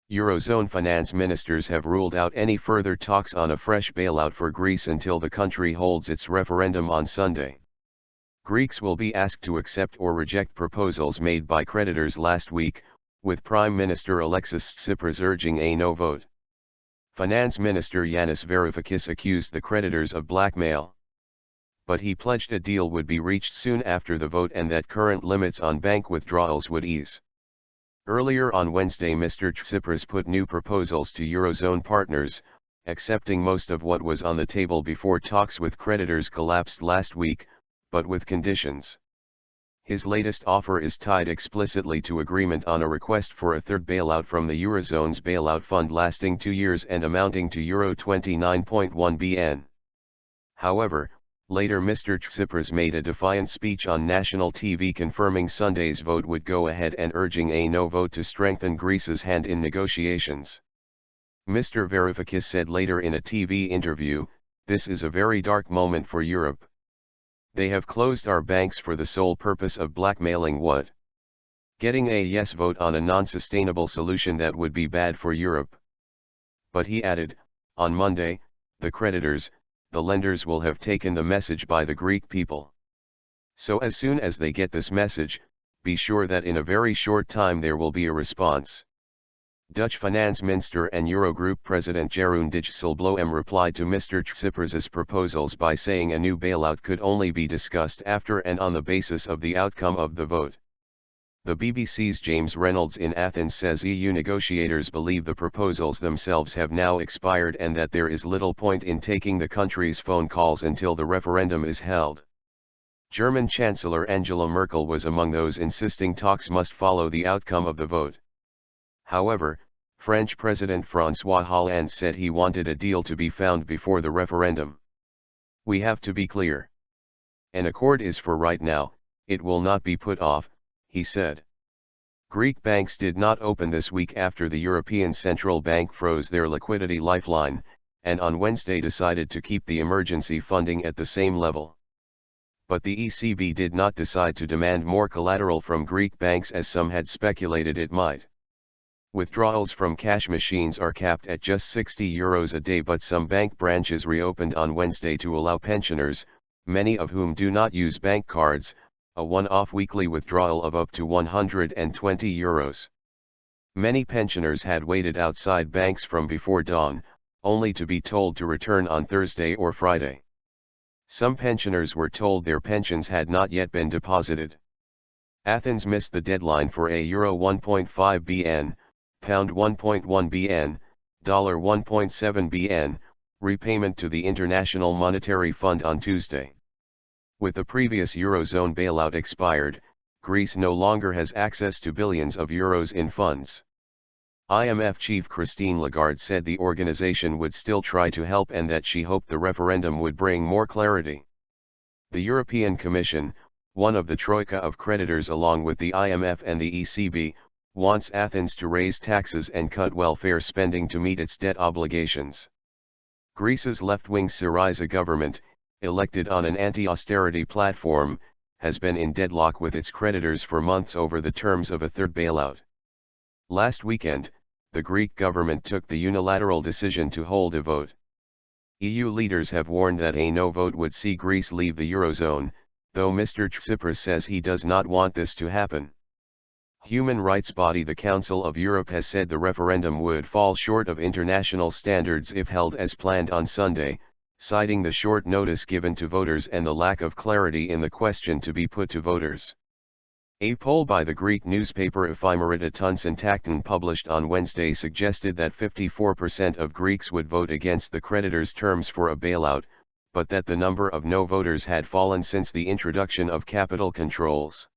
Eurozone finance ministers have ruled out any further talks on a fresh bailout for Greece until the country holds its referendum on Sunday. Greeks will be asked to accept or reject proposals made by creditors last week, with Prime Minister Alexis Tsipras urging a no vote. Finance Minister Yanis Varoufakis accused the creditors of blackmail. But he pledged a deal would be reached soon after the vote and that current limits on bank withdrawals would ease. Earlier on Wednesday, Mr Tsipras put new proposals to Eurozone partners, accepting most of what was on the table before talks with creditors collapsed last week, but with conditions. His latest offer is tied explicitly to agreement on a request for a third bailout from the Eurozone's bailout fund lasting 2 years and amounting to Euro 29.1 bn. However, later Mr Tsipras made a defiant speech on national TV confirming Sunday's vote would go ahead and urging a no vote to strengthen Greece's hand in negotiations. Mr Varoufakis said later in a TV interview, "This is a very dark moment for Europe. They have closed our banks for the sole purpose of blackmailing what? Getting a yes vote on a non-sustainable solution that would be bad for Europe." But he added, "On Monday, the creditors, the lenders will have taken the message by the Greek people. So as soon as they get this message, be sure that in a very short time there will be a response." Dutch finance minister and Eurogroup president Jeroen Dijsselbloem replied to Mr Tsipras's proposals by saying a new bailout could only be discussed after and on the basis of the outcome of the vote. The BBC's James Reynolds in Athens says EU negotiators believe the proposals themselves have now expired and that there is little point in taking the country's phone calls until the referendum is held. German Chancellor Angela Merkel was among those insisting talks must follow the outcome of the vote. However, French President François Hollande said he wanted a deal to be found before the referendum. "We have to be clear. An accord is for right now, it will not be put off," he said. Greek banks did not open this week after the European Central Bank froze their liquidity lifeline, and on Wednesday decided to keep the emergency funding at the same level. But the ECB did not decide to demand more collateral from Greek banks as some had speculated it might. Withdrawals from cash machines are capped at just €60 a day, but some bank branches reopened on Wednesday to allow pensioners, many of whom do not use bank cards, a one-off weekly withdrawal of up to €120. Many pensioners had waited outside banks from before dawn, only to be told to return on Thursday or Friday. Some pensioners were told their pensions had not yet been deposited. Athens missed the deadline for a Euro 1.5 bn, pound 1.1 bn, dollar 1.7 bn, repayment to the International Monetary Fund on Tuesday. With the previous Eurozone bailout expired, Greece no longer has access to billions of euros in funds. IMF chief Christine Lagarde said the organization would still try to help and that she hoped the referendum would bring more clarity. The European Commission, one of the troika of creditors along with the IMF and the ECB, wants Athens to raise taxes and cut welfare spending to meet its debt obligations. Greece's left-wing Syriza government, elected on an anti-austerity platform, has been in deadlock with its creditors for months over the terms of a third bailout. Last weekend, the Greek government took the unilateral decision to hold a vote. EU leaders have warned that a no vote would see Greece leave the Eurozone, though Mr Tsipras says he does not want this to happen. Human rights body the Council of Europe has said the referendum would fall short of international standards if held as planned on Sunday, citing the short notice given to voters and the lack of clarity in the question to be put to voters. A poll by the Greek newspaper Ephemerida Tun published on Wednesday suggested that 54% of Greeks would vote against the creditors' terms for a bailout, but that the number of no voters had fallen since the introduction of capital controls.